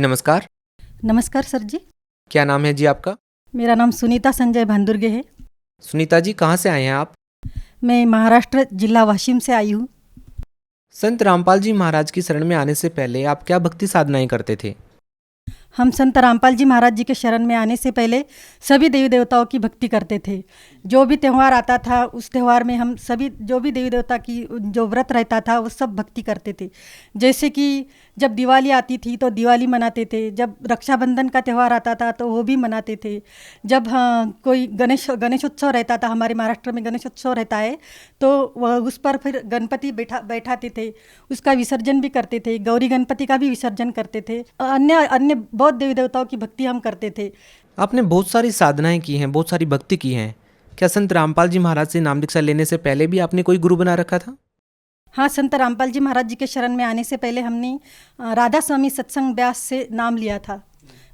जी नमस्कार। नमस्कार सर जी। क्या नाम है जी आपका? मेरा नाम सुनीता संजय भांदुर्गे है। सुनीता जी कहाँ से आए हैं आप? मैं महाराष्ट्र जिला वाशिम से आई हूँ। संत रामपाल जी महाराज की शरण में आने से पहले आप क्या भक्ति साधनाएं करते थे? हम संत रामपाल जी महाराज जी के शरण में आने से पहले सभी देवी देवताओं की भक्ति करते थे। जो भी त्यौहार आता था उस त्यौहार में हम सभी जो भी देवी देवता की जो व्रत रहता था वो सब भक्ति करते थे। जैसे कि जब दिवाली आती थी तो दिवाली मनाते थे, जब रक्षाबंधन का त्यौहार आता था तो वो भी मनाते थे, जब कोई गणेशोत्सव रहता था, हमारे महाराष्ट्र में गणेशोत्सव रहता है तो वह उस पर फिर गणपति बैठाते थे, उसका विसर्जन भी करते थे, गौरी गणपति का भी विसर्जन करते थे। अन्य अन्य बहुत देवी देवताओं की भक्ति हम करते थे। आपने बहुत सारी साधनाएं की हैं, बहुत सारी भक्ति की हैं। क्या संत रामपाल जी महाराज से नाम दीक्षा लेने से पहले भी आपने कोई गुरु बना रखा था? हाँ, संत रामपाल जी महाराज जी के शरण में आने से पहले हमने राधा स्वामी सत्संग व्यास से नाम लिया था।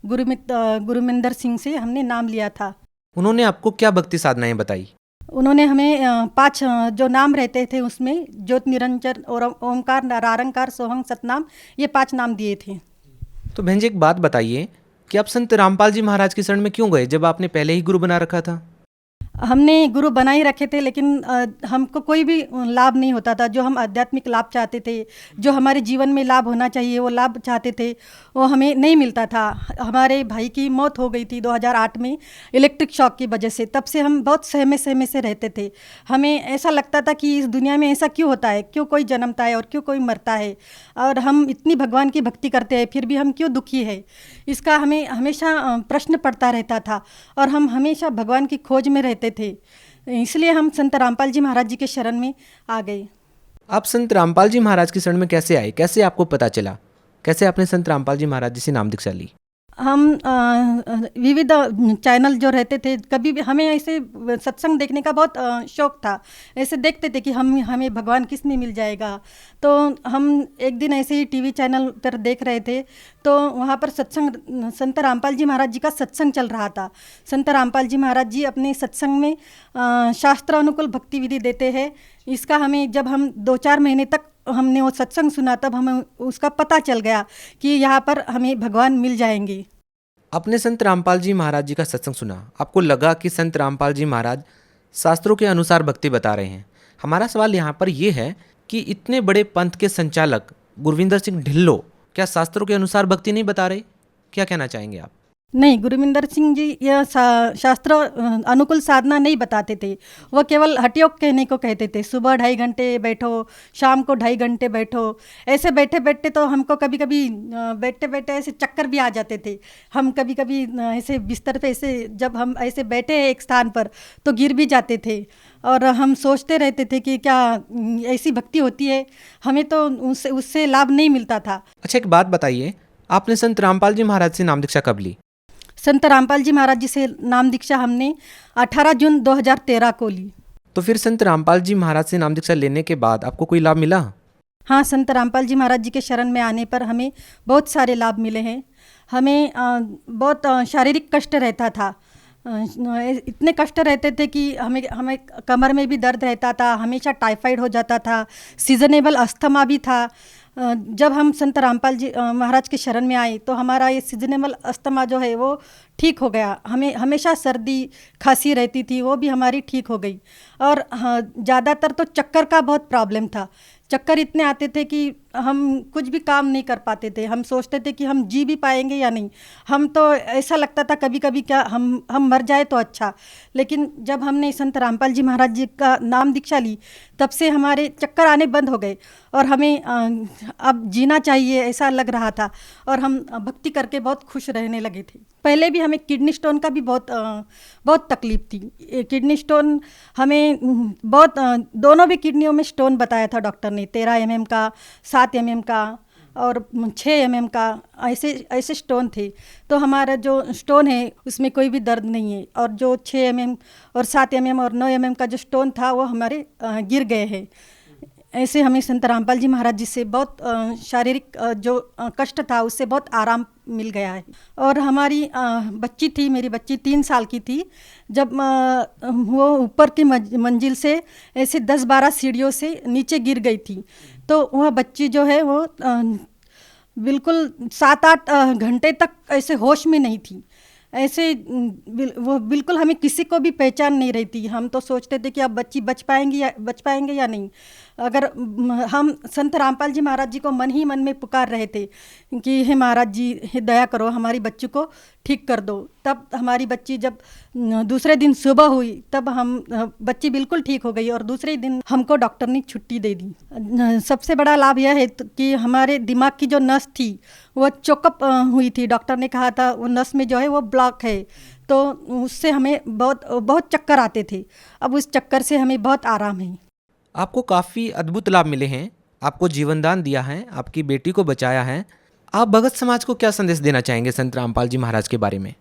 गुरुमिंदर सिंह से हमने नाम लिया था। उन्होंने आपको क्या भक्ति साधनाएं बताई? उन्होंने हमें 5 जो नाम रहते थे उसमें ज्योत निरंजन और ओमकार नारंकार सोहंग सतनाम, ये 5 नाम दिए थे। तो बहन जी एक बात बताइए कि आप संत रामपाल जी महाराज की शरण में क्यों गए जब आपने पहले ही गुरु बना रखा था? हमने गुरु बना ही रखे थे, लेकिन हमको कोई भी लाभ नहीं होता था। जो हम आध्यात्मिक लाभ चाहते थे, जो हमारे जीवन में लाभ होना चाहिए, वो लाभ चाहते थे, वो हमें नहीं मिलता था। हमारे भाई की मौत हो गई थी 2008 में इलेक्ट्रिक शॉक की वजह से। तब से हम बहुत सहमे सहमे से रहते थे। हमें ऐसा लगता था कि इस दुनिया में ऐसा क्यों होता है, क्यों कोई जन्मता है और क्यों कोई मरता है, और हम इतनी भगवान की भक्ति करते हैं फिर भी हम क्यों दुखी है। इसका हमें हमेशा प्रश्न पड़ता रहता था और हम हमेशा भगवान की खोज में रहते थे। इसलिए हम संत रामपाल जी महाराज जी के शरण में आ गए। आप संत रामपाल जी महाराज की शरण में कैसे आए? कैसे आपको पता चला? कैसे आपने संत रामपाल जी महाराज जी से नाम दीक्षा ली? हम विविध चैनल जो रहते थे, कभी भी हमें ऐसे सत्संग देखने का बहुत शौक़ था। ऐसे देखते थे कि हमें भगवान किस में मिल जाएगा। तो हम एक दिन ऐसे ही टीवी चैनल पर देख रहे थे तो वहाँ पर सत्संग संत रामपाल जी महाराज जी का सत्संग चल रहा था। संत रामपाल जी महाराज जी अपने सत्संग में शास्त्रानुकूल भक्ति विधि देते हैं। इसका हमें जब हम 2-4 महीने तक हमने वो सत्संग सुना तब हमें उसका पता चल गया कि यहाँ पर हमें भगवान मिल जाएंगे। आपने संत रामपाल जी महाराज जी का सत्संग सुना, आपको लगा कि संत रामपाल जी महाराज शास्त्रों के अनुसार भक्ति बता रहे हैं। हमारा सवाल यहाँ पर यह है कि इतने बड़े पंथ के संचालक गुरविंदर सिंह ढिल्लों क्या शास्त्रों के अनुसार भक्ति नहीं बता रहे? क्या कहना चाहेंगे आप? नहीं, गुरविंदर सिंह जी यह शास्त्र अनुकूल साधना नहीं बताते थे। वह केवल हठयोग कहने को कहते थे। सुबह 2.5 घंटे बैठो, शाम को 2.5 घंटे बैठो। ऐसे बैठे बैठे तो हमको कभी कभी बैठते बैठे ऐसे चक्कर भी आ जाते थे। हम कभी कभी ऐसे बिस्तर पे ऐसे जब हम ऐसे बैठे हैं एक स्थान पर तो गिर भी जाते थे और हम सोचते रहते थे कि क्या ऐसी भक्ति होती है। हमें तो उससे लाभ नहीं मिलता था। अच्छा एक बात बताइए, आपने संत रामपाल जी महाराज से नाम दीक्षा कब ली? संत रामपाल जी महाराज जी से नाम दीक्षा हमने 18 जून 2013 को ली। तो फिर संत रामपाल जी महाराज से नाम दीक्षा लेने के बाद आपको कोई लाभ मिला? हाँ, संत रामपाल जी महाराज जी के शरण में आने पर हमें बहुत सारे लाभ मिले हैं। हमें बहुत शारीरिक कष्ट रहता था। इतने कष्ट रहते थे कि हमें कमर में भी दर्द रहता था, हमेशा टाइफाइड हो जाता था, सीजनेबल अस्थमा भी था। जब हम संत रामपाल जी महाराज के शरण में आए तो हमारा ये सीजनेबल अस्थमा जो है वो ठीक हो गया। हमें हमेशा सर्दी खांसी रहती थी, वो भी हमारी ठीक हो गई। और हाँ, ज़्यादातर तो चक्कर का बहुत प्रॉब्लम था। चक्कर इतने आते थे कि हम कुछ भी काम नहीं कर पाते थे। हम सोचते थे कि हम जी भी पाएंगे या नहीं। हम तो ऐसा लगता था कभी कभी क्या हम मर जाए तो अच्छा। लेकिन जब हमने संत रामपाल जी महाराज जी का नाम दीक्षा ली तब से हमारे चक्कर आने बंद हो गए और हमें अब जीना चाहिए ऐसा लग रहा था और हम भक्ति करके बहुत खुश रहने लगे थे। पहले भी हमें किडनी स्टोन का भी बहुत तकलीफ थी। किडनी स्टोन हमें बहुत दोनों भी किडनियों में स्टोन बताया था डॉक्टर ने। 13 mm का, 7 mm का और 6 mm का ऐसे स्टोन थे। तो हमारा जो स्टोन है उसमें कोई भी दर्द नहीं है और जो 6 mm और 7 mm और 9 mm का जो स्टोन था वो हमारे गिर गए हैं। ऐसे हमें संत रामपाल जी महाराज जी से बहुत शारीरिक जो कष्ट था उससे बहुत आराम मिल गया है। और हमारी बच्ची थी, मेरी बच्ची 3 साल की थी जब वो ऊपर की मंजिल से ऐसे 10-12 सीढ़ियों से नीचे गिर गई थी। तो वह बच्ची जो है वो बिल्कुल 7-8 घंटे तक ऐसे होश में नहीं थी। ऐसे वो बिल्कुल हमें किसी को भी पहचान नहीं रही थी। हम तो सोचते थे कि अब बच्ची बच पाएंगे या नहीं। अगर हम संत रामपाल जी महाराज जी को मन ही मन में पुकार रहे थे कि हे महाराज जी, हे दया करो, हमारी बच्ची को ठीक कर दो। तब हमारी बच्ची जब दूसरे दिन सुबह हुई तब बच्ची बिल्कुल ठीक हो गई और दूसरे ही दिन हमको डॉक्टर ने छुट्टी दे दी। सबसे बड़ा लाभ यह है कि हमारे दिमाग की जो नस थी वो चोकअप हुई थी। डॉक्टर ने कहा था वो नस में जो है वो ब्लॉक है, तो उससे हमें बहुत बहुत चक्कर आते थे। अब उस चक्कर से हमें बहुत आराम है। आपको काफ़ी अद्भुत लाभ मिले हैं, आपको जीवन दान दिया है, आपकी बेटी को बचाया है। आप भगत समाज को क्या संदेश देना चाहेंगे संत रामपाल जी महाराज के बारे में?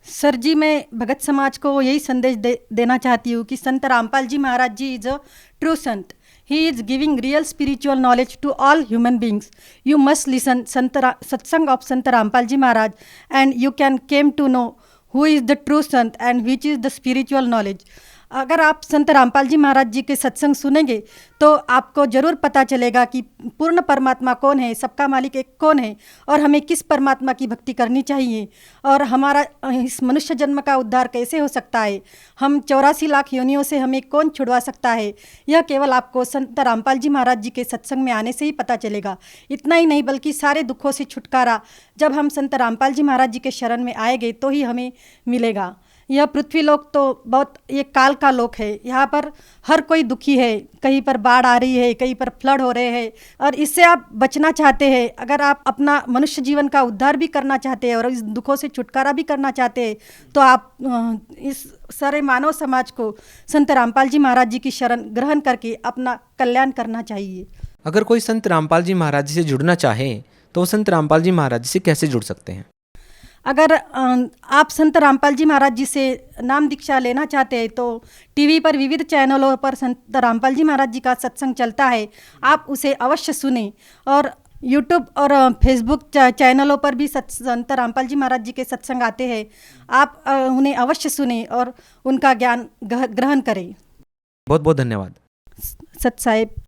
सर जी, मैं भगत समाज को यही संदेश देना चाहती हूँ कि Sant Rampal ji Maharaj ji is a true sant. He is giving real spiritual knowledge to all human beings. You must listen satsang of Sant Rampal ji Maharaj and you can came to know who is the true sant and which is the spiritual knowledge. अगर आप संत रामपाल जी महाराज जी के सत्संग सुनेंगे तो आपको ज़रूर पता चलेगा कि पूर्ण परमात्मा कौन है, सबका मालिक एक कौन है और हमें किस परमात्मा की भक्ति करनी चाहिए और हमारा इस मनुष्य जन्म का उद्धार कैसे हो सकता है, हम 84 लाख योनियों से हमें कौन छुड़वा सकता है। यह केवल आपको संत रामपाल जी महाराज जी के सत्संग में आने से ही पता चलेगा। इतना ही नहीं बल्कि सारे दुखों से छुटकारा जब हम संत रामपाल जी महाराज जी के शरण में आएंगे तो ही हमें मिलेगा। यह पृथ्वी लोक तो बहुत ये काल का लोक है। यहाँ पर हर कोई दुखी है, कहीं पर बाढ़ आ रही है, कहीं पर फ्लड हो रहे हैं और इससे आप बचना चाहते हैं। अगर आप अपना मनुष्य जीवन का उद्धार भी करना चाहते हैं और इस दुखों से छुटकारा भी करना चाहते हैं तो आप इस सारे मानव समाज को संत रामपाल जी महाराज जी की शरण ग्रहण करके अपना कल्याण करना चाहिए। अगर कोई संत रामपाल जी महाराज जी से जुड़ना चाहे तो वो संत रामपाल जी महाराज जी से कैसे जुड़ सकते हैं? अगर आप संत रामपाल जी महाराज जी से नाम दीक्षा लेना चाहते हैं तो टीवी पर विविध चैनलों पर संत रामपाल जी महाराज जी का सत्संग चलता है, आप उसे अवश्य सुने। और यूट्यूब और फेसबुक चैनलों पर भी संत रामपाल जी महाराज जी के सत्संग आते हैं, आप उन्हें अवश्य सुने और उनका ज्ञान ग्रहण करें। बहुत बहुत धन्यवाद। सत साहेब।